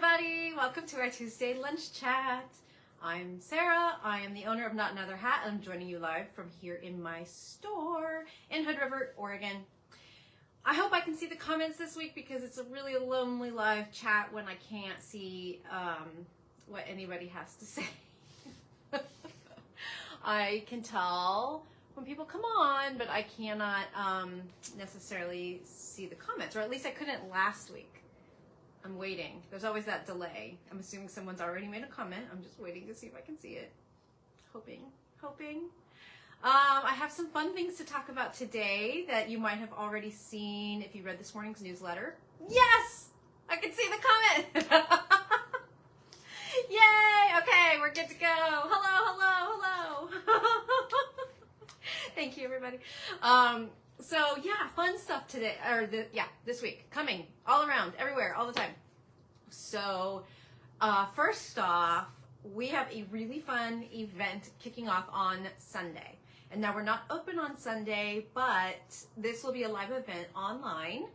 everybody! Welcome to our Tuesday lunch chat. I'm Sarah. I am the owner of Not Another Hat, and I'm joining you live from here in my store in Hood River, Oregon. I hope I can see the comments this week because it's a really lonely live chat when I can't see what anybody has to say. I can tell when people come on, but I cannot necessarily see the comments, or at least I couldn't last week. I'm waiting. There's always that delay. I'm assuming someone's already made a comment. I'm just waiting to see if I can see it. Hoping. I have some fun things to talk about today that you might have already seen if you read this morning's newsletter. Yes! I can see the comment! Yay! Okay, we're good to go. Hello. Thank you, everybody. So yeah, fun stuff today, or this week, coming all around, everywhere, all the time. So first off, we have a really fun event kicking off on Sunday. And now we're not open on Sunday, but this will be a live event online,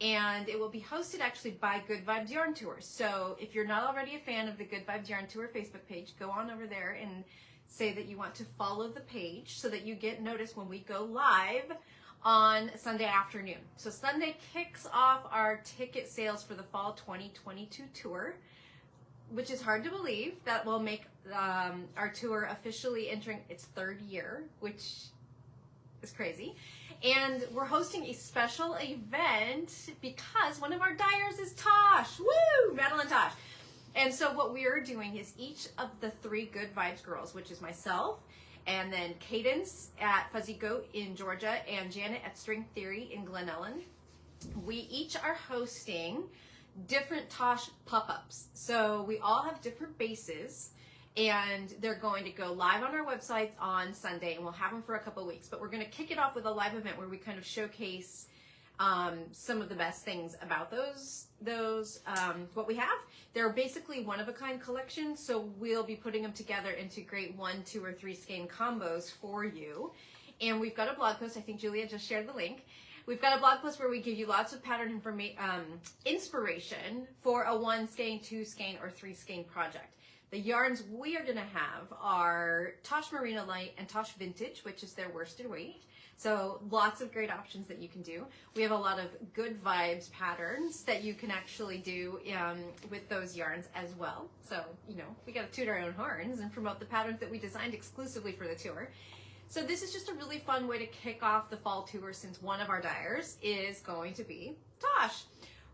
and it will be hosted actually by Good Vibes Yarn Tour. So if you're not already a fan of the Good Vibes Yarn Tour Facebook page, go on over there and say that you want to follow the page so that you get noticed when we go live on Sunday afternoon. So Sunday kicks off our ticket sales for the fall 2022 tour, which is hard to believe. That will make our tour officially entering its third year, which is crazy. And we're hosting a special event because one of our dyers is Tosh. Woo! Madelinetosh. And so what we are doing is each of the three Good Vibes girls, which is myself, and then Cadence at Fuzzy Goat in Georgia, and Janet at String Theory in Glen Ellen, we each are hosting different Tosh pop-ups. So we all have different bases, and they're going to go live on our websites on Sunday, and we'll have them for a couple weeks. But we're going to kick it off with a live event where we kind of showcase some of the best things about those what we have. They're basically one-of-a-kind collections, so we'll be putting them together into great 1, 2, or 3 skein combos for you. And we've got a blog post. I think Julia just shared the link. We've got a blog post where we give you lots of pattern inspiration for a 1 skein, 2 skein, or 3 skein project. The yarns we are going to have are Tosh Merino Light and Tosh Vintage, which is their worsted weight. So lots of great options that you can do. We have a lot of Good Vibes patterns that you can actually do with those yarns as well. So, you know, we got to toot our own horns and promote the patterns that we designed exclusively for the tour. So this is just a really fun way to kick off the fall tour since one of our dyers is going to be Tosh.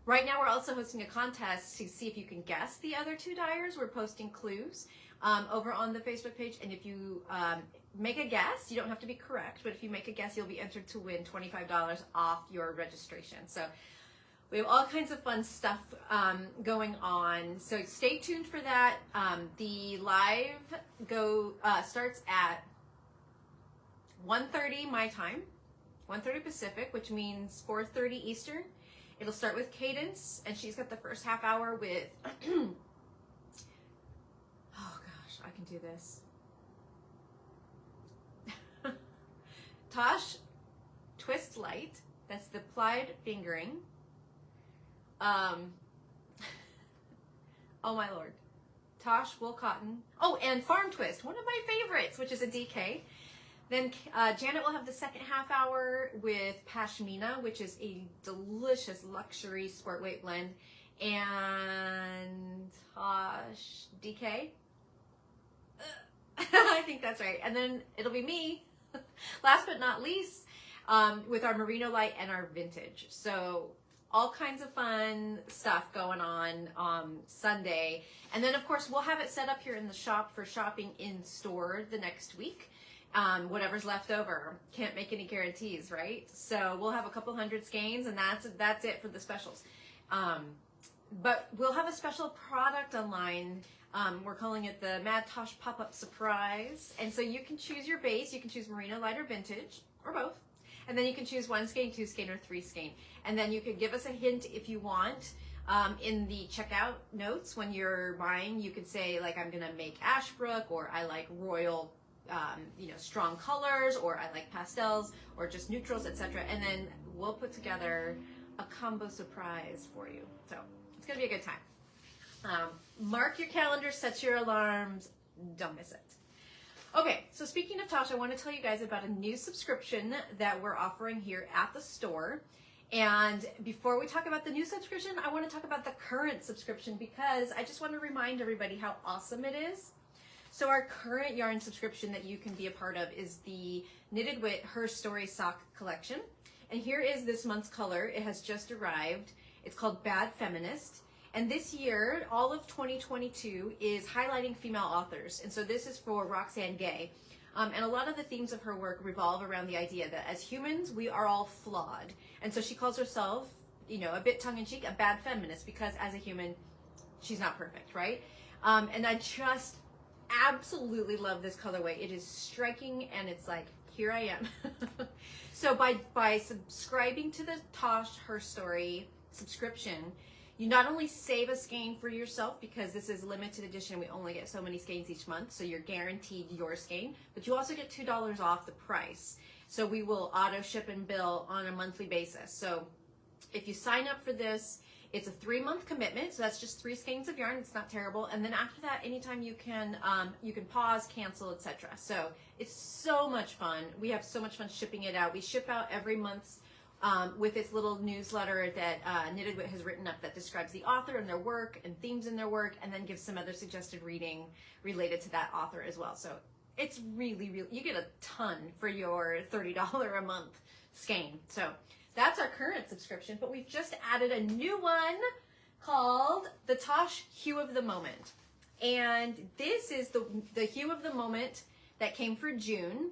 Right now we're also hosting a contest to see if you can guess the other 2 dyers. We're posting clues over on the Facebook page, and if you make a guess, you don't have to be correct, but if you make a guess, you'll be entered to win $25 off your registration. So we have all kinds of fun stuff going on. So stay tuned for that. The live starts at 1:30 my time, 1:30 Pacific, which means 4:30 Eastern. It'll start with Cadence, and she's got the first half hour with, oh gosh, I can do this. Tosh Twist Light, that's the plied fingering. Oh my lord. Tosh Wool Cotton. Oh, and Farm Twist, one of my favorites, which is a DK. Then Janet will have the second half hour with Pashmina, which is a delicious luxury sport weight blend. And Tosh DK. I think that's right. And then it'll be me, last but not least, with our Merino Light and our Vintage. So all kinds of fun stuff going on Sunday. And then, of course, we'll have it set up here in the shop for shopping in store the next week. Whatever's left over. Can't make any guarantees, right? So we'll have a couple hundred skeins, and that's it for the specials. But we'll have a special product online. We're calling it the MadTosh Pop-Up Surprise. And so you can choose your base. You can choose Merino Light or Vintage, or both. And then you can choose 1 skein, 2 skein, or 3 skein. And then you can give us a hint if you want. In the checkout notes when you're buying, you could say, like, I'm going to make Ashbrook, or I like royal strong colors, or I like pastels, or just neutrals, etc. And then we'll put together a combo surprise for you. So it's gonna be a good time. Mark your calendar, set your alarms, don't miss it. Okay, so speaking of Tosh, I want to tell you guys about a new subscription that we're offering here at the store. And before we talk about the new subscription, I want to talk about the current subscription because I just want to remind everybody how awesome it is. So our current yarn subscription that you can be a part of is the Knitted Wit Her Story Sock Collection. And here is this month's color. It has just arrived. It's called Bad Feminist. And this year, all of 2022 is highlighting female authors. And so this is for Roxane Gay. And a lot of the themes of her work revolve around the idea that as humans, we are all flawed. And so she calls herself, you know, a bit tongue-in-cheek, a bad feminist, because as a human, she's not perfect, right? And I just absolutely love this colorway. It is striking, and it's like, here I am. So by subscribing to the Tosh Her Story subscription, you not only save a skein for yourself, because this is limited edition, we only get so many skeins each month, so you're guaranteed your skein, but you also get $2 off the price. So we will auto ship and bill on a monthly basis. So if you sign up for this, it's a 3-month commitment, so that's just 3 skeins of yarn. It's not terrible. And then after that, anytime you can pause, cancel, etc. So it's so much fun. We have so much fun shipping it out. We ship out every month with its little newsletter that Knitted Wit has written up that describes the author and their work and themes in their work, and then gives some other suggested reading related to that author as well. So it's really, really, you get a ton for your $30 a month skein. So that's our current subscription, but we've just added a new one called the Tosh Hue of the Moment. And this is the Hue of the Moment that came for June.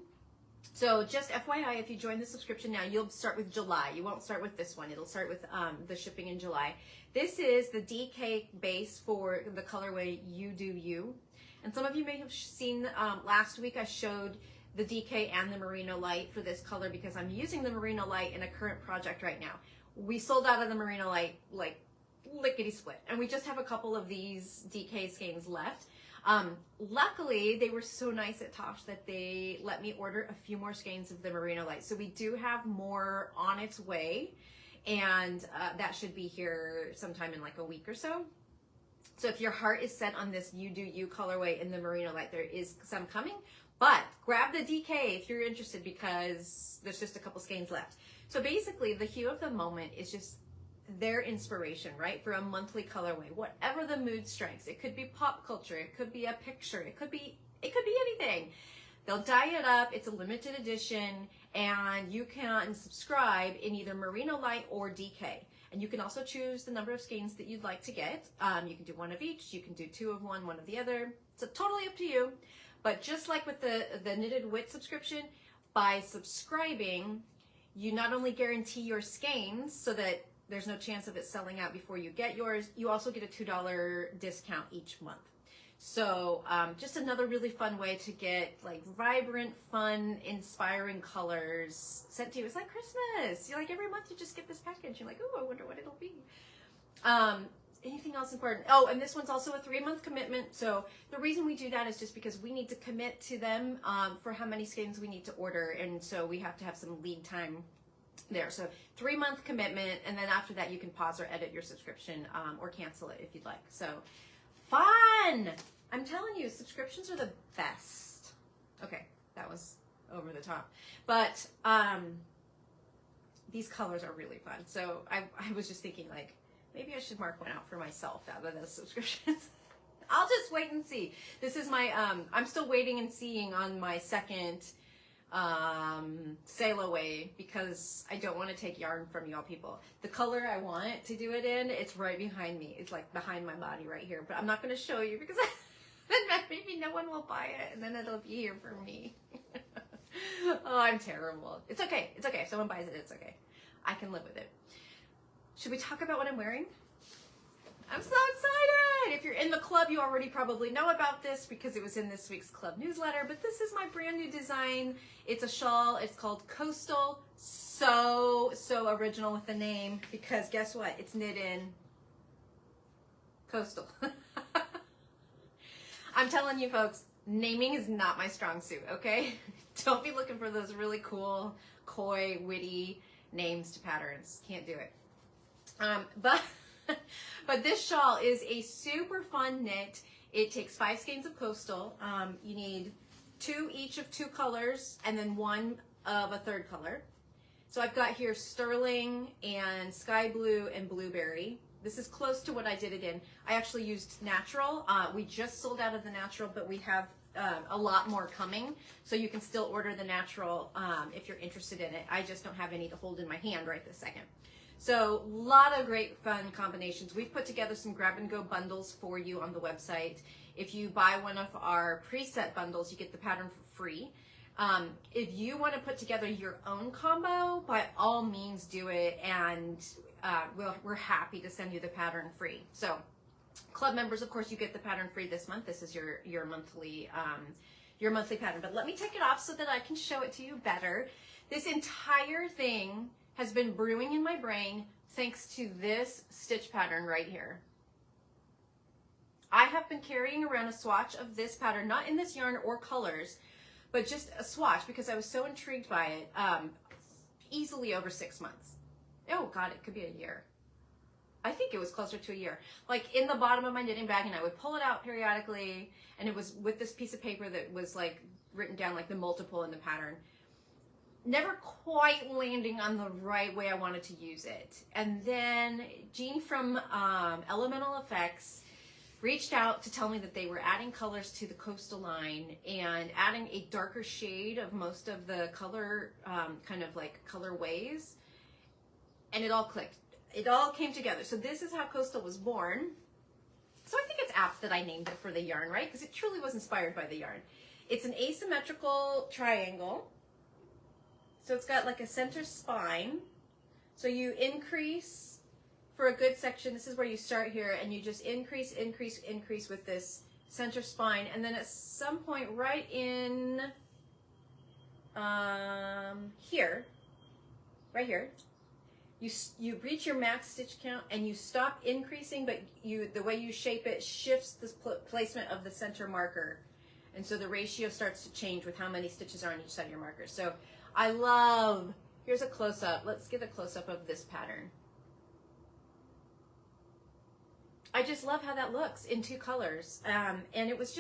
So just FYI, if you join the subscription now, you'll start with July. You won't start with this one. It'll start with the shipping in July. This is the DK base for the colorway You Do You. And some of you may have seen last week I showed the DK and the Merino light for this color because I'm using the Merino light in a current project right now. We sold out of the Merino light like lickety split, and we just have a couple of these DK skeins left. Luckily, they were so nice at Tosh that they let me order a few more skeins of the Merino light. So we do have more on its way, and that should be here sometime in like a week or so. So if your heart is set on this You Do You colorway in the Merino light, there is some coming, but grab the DK if you're interested because there's just a couple skeins left. So basically, the Hue of the Moment is just their inspiration, right, for a monthly colorway, whatever the mood strikes. It could be pop culture, it could be a picture, it could be anything. They'll dye it up. It's a limited edition, and you can subscribe in either Merino light or DK. And you can also choose the number of skeins that you'd like to get. You can do one of each, you can do 2 of one of the other. It's totally up to you. But just like with the Knitted Wit subscription, by subscribing, you not only guarantee your skeins so that there's no chance of it selling out before you get yours, you also get a $2 discount each month. So just another really fun way to get like vibrant, fun, inspiring colors sent to you. It's like Christmas. You're like every month you just get this package. You're like, oh, I wonder what it'll be. Anything else important? Oh, and this one's also a 3-month commitment. So the reason we do that is just because we need to commit to them for how many skeins we need to order. And so we have to have some lead time there. So 3-month commitment. And then after that, you can pause or edit your subscription or cancel it if you'd like. So fun. I'm telling you, subscriptions are the best. Okay, that was over the top. But these colors are really fun. So I was just thinking like, maybe I should mark one out for myself out of those subscriptions. I'll just wait and see. This is my, I'm still waiting and seeing on my second sail away because I don't want to take yarn from y'all people. The color I want to do it in, it's right behind me. It's like behind my body right here. But I'm not going to show you because then maybe no one will buy it and then it'll be here for me. Oh, I'm terrible. It's okay. It's okay. If someone buys it, it's okay. I can live with it. Should we talk about what I'm wearing? I'm so excited! If you're in the club, you already probably know about this because it was in this week's club newsletter, but this is my brand new design. It's a shawl. It's called Coastal. So original with the name because guess what? It's knit in coastal. I'm telling you folks, naming is not my strong suit, okay? Don't be looking for those really cool, coy, witty names to patterns. Can't do it. But But this shawl is a super fun knit. It takes 5 skeins of coastal. You need 2 each of 2 colors and then 1 of a 3rd color. So I've got here sterling and sky blue and blueberry. This is close to what I did it in. I actually used natural. We just sold out of the natural, but we have a lot more coming. So you can still order the natural if you're interested in it. I just don't have any to hold in my hand right this second. So a lot of great fun combinations. We've put together some grab and go bundles for you on the website. If you buy one of our preset bundles, you get the pattern for free. If you want to put together your own combo, by all means do it, and we're happy to send you the pattern free. So club members, of course, you get the pattern free this month. This is your monthly pattern. But let me take it off so that I can show it to you better. This entire thing has been brewing in my brain thanks to this stitch pattern right here. I have been carrying around a swatch of this pattern, not in this yarn or colors, but just a swatch because I was so intrigued by it, easily over 6 months. Oh God, it could be a year. I think it was closer to a year. Like in the bottom of my knitting bag, and I would pull it out periodically, and it was with this piece of paper that was like written down like the multiple in the pattern. Never quite landing on the right way I wanted to use it. And then Jean from Elemental Effects reached out to tell me that they were adding colors to the coastal line and adding a darker shade of most of the color, kind of like colorways. And it all clicked. It all came together. So this is how coastal was born. So I think it's apt that I named it for the yarn, right? Because it truly was inspired by the yarn. It's an asymmetrical triangle. So it's got like a center spine. So you increase for a good section. This is where you start here, and you just increase, increase, increase with this center spine. And then at some point right in here, right here, you reach your max stitch count and you stop increasing, but the way you shape it shifts the placement of the center marker. And so the ratio starts to change with how many stitches are on each side of your marker. So I love, here's a close-up. Let's get a close-up of this pattern. I just love how that looks in 2 colors. And it was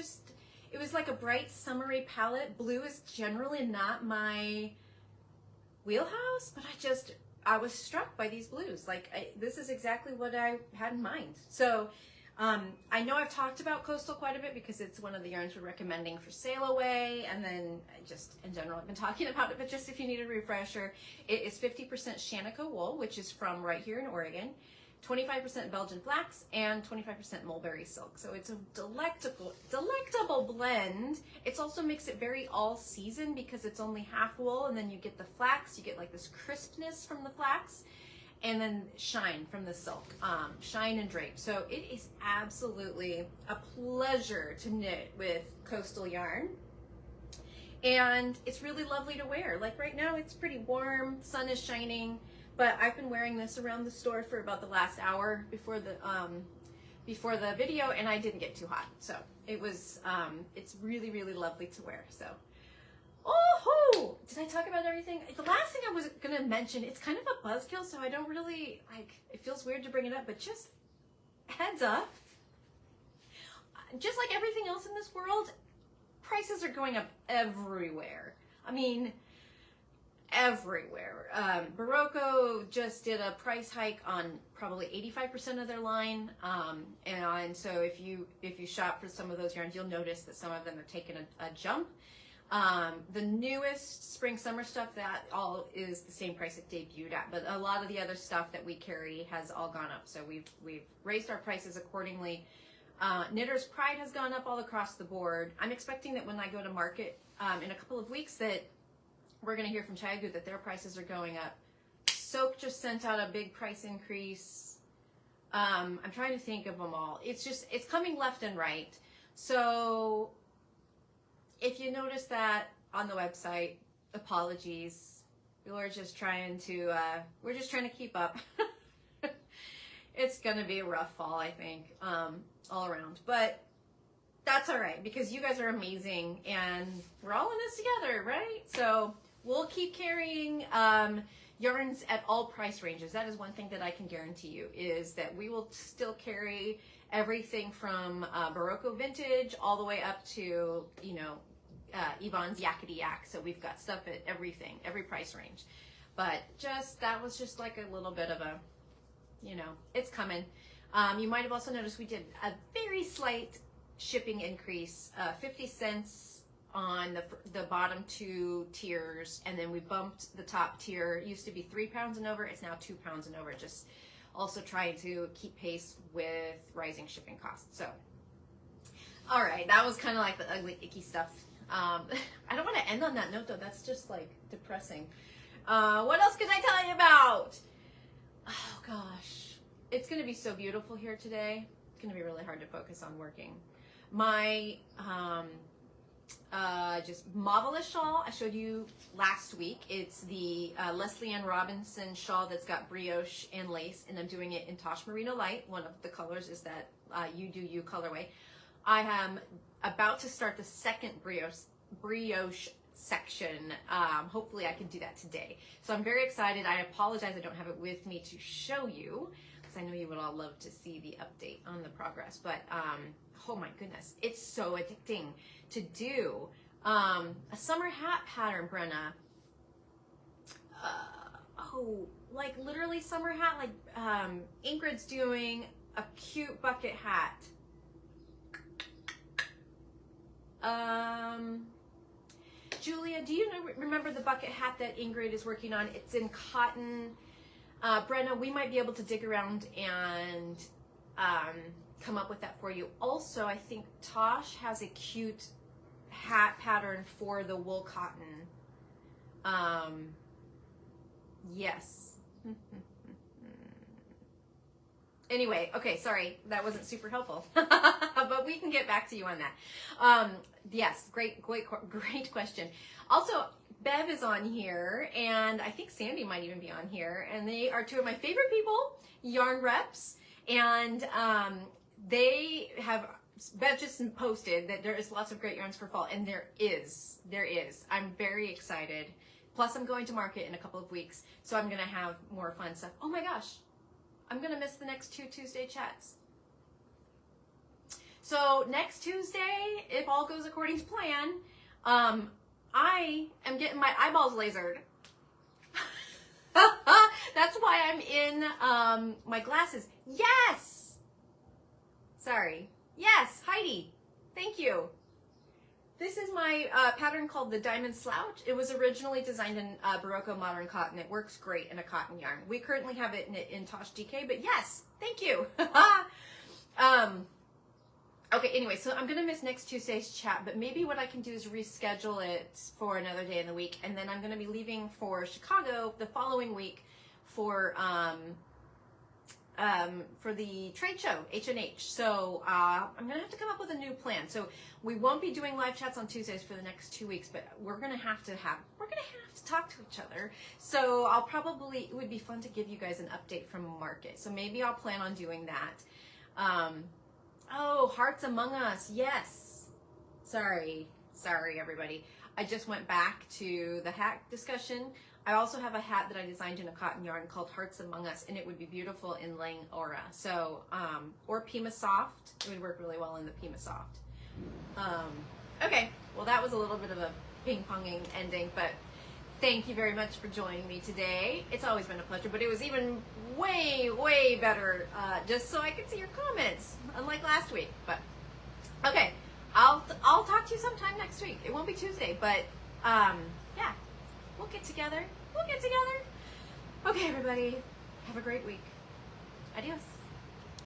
like a bright summery palette. Blue is generally not my wheelhouse, but I was struck by these blues. Like this is exactly what I had in mind. So I know I've talked about coastal quite a bit because it's one of the yarns we're recommending for sail away, and then just in general I've been talking about it, but just if you need a refresher, it is 50% Shaniko wool, which is from right here in Oregon, 25% Belgian flax, and 25% mulberry silk. So it's a delectable blend. It also makes it very all season because it's only half wool, and then you get the flax, you get like this crispness from the flax, and then shine from the silk, shine and drape. So it is absolutely a pleasure to knit with coastal yarn. And it's really lovely to wear. Like right now it's pretty warm, sun is shining, but I've been wearing this around the store for about the last hour before the video, and I didn't get too hot. So it was, it's really, really lovely to wear. So, oh, did I talk about everything? The last thing I was going to mention, it's kind of a buzzkill, so I don't really, it feels weird to bring it up, but just heads up, just like everything else in this world, prices are going up everywhere. I mean, everywhere. Barocco just did a price hike on probably 85% of their line, and so if you shop for some of those yarns, you'll notice that some of them are taking a jump. The newest spring summer stuff, that all is the same price it debuted at, but a lot of the other stuff that we carry has all gone up, so we've raised our prices accordingly. Knitter's Pride has gone up all across the board. I'm expecting that when I go to market in a couple of weeks that we're going to hear from Chayagu that their prices are going up. Soak just sent out a big price increase. I'm trying to think of them all. It's coming left and right. So if you notice that on the website, apologies. We're just trying to keep up. It's going to be a rough fall, I think, all around. But that's all right, because you guys are amazing, and we're all in this together, right? So we'll keep carrying yarns at all price ranges. That is one thing that I can guarantee you, is that we will still carry everything from Barocco vintage all the way up to, you know, Yvonne's Yakety Yak. So we've got stuff at everything, every price range. But just, that was just like a little bit of a, you know, it's coming. You might have also noticed we did a very slight shipping increase, 50 cents on the bottom 2 tiers, and then we bumped the top tier. It used to be 3 pounds and over, it's now 2 pounds and over, just also trying to keep pace with rising shipping costs. So, all right, that was kind of like the ugly, icky stuff. I don't want to end on that note though, that's just like depressing. What else can I tell you about? Oh gosh, it's gonna be so beautiful here today. It's gonna be really hard to focus on working. My just marvelous shawl I showed you last week. It's the Leslie Ann Robinson shawl that's got brioche and lace, and I'm doing it in Tosh Merino Light. One of the colors is that You Do You colorway. I am about to start the second brioche section. Hopefully I can do that today. So I'm very excited. I apologize I don't have it with me to show you, because I know you would all love to see the update on the progress. But oh my goodness, it's so addicting to do. A summer hat pattern, Brenna. Oh, like literally summer hat, like Ingrid's doing a cute bucket hat. Julia, do you remember the bucket hat that Ingrid is working on? It's in cotton. Brenna, we might be able to dig around and come up with that for you. Also, I think Tosh has a cute hat pattern for the wool cotton. Yes. Anyway, okay, sorry, that wasn't super helpful, but we can get back to you on that. Yes, great question. Also, Bev is on here, and I think Sandy might even be on here, and they are 2 of my favorite people, yarn reps, and they have, Bev just posted that there is lots of great yarns for fall, and there is. I'm very excited. Plus, I'm going to market in a couple of weeks, so I'm going to have more fun stuff. Oh my gosh, I'm going to miss the next 2 Tuesday chats. So next Tuesday, if all goes according to plan, I am getting my eyeballs lasered. That's why I'm in my glasses. Yes! Sorry. Yes, Heidi. Thank you. This is my pattern called the Diamond Slouch. It was originally designed in Barocco modern cotton. It works great in a cotton yarn. We currently have it in Tosh DK, but yes, thank you. Okay, anyway, so I'm going to miss next Tuesday's chat, but maybe what I can do is reschedule it for another day in the week, and then I'm going to be leaving for Chicago the following week for the trade show, H&H. So I'm going to have to come up with a new plan. So we won't be doing live chats on Tuesdays for the next 2 weeks, but we're going to have to talk to each other. So it would be fun to give you guys an update from market. So maybe I'll plan on doing that. Oh, Hearts Among Us. Yes. Sorry, everybody. I just went back to the hat discussion. I also have a hat that I designed in a cotton yarn called Hearts Among Us, and it would be beautiful in Lang Aura. So, or Pima Soft. It would work really well in the Pima Soft. Okay, well that was a little bit of a ping-ponging ending, but thank you very much for joining me today. It's always been a pleasure, but it was even way better just so I could see your comments, unlike last week. But okay, I'll talk to you sometime next week. It won't be Tuesday, but yeah, we'll get together. Okay, everybody, have a great week. Adios.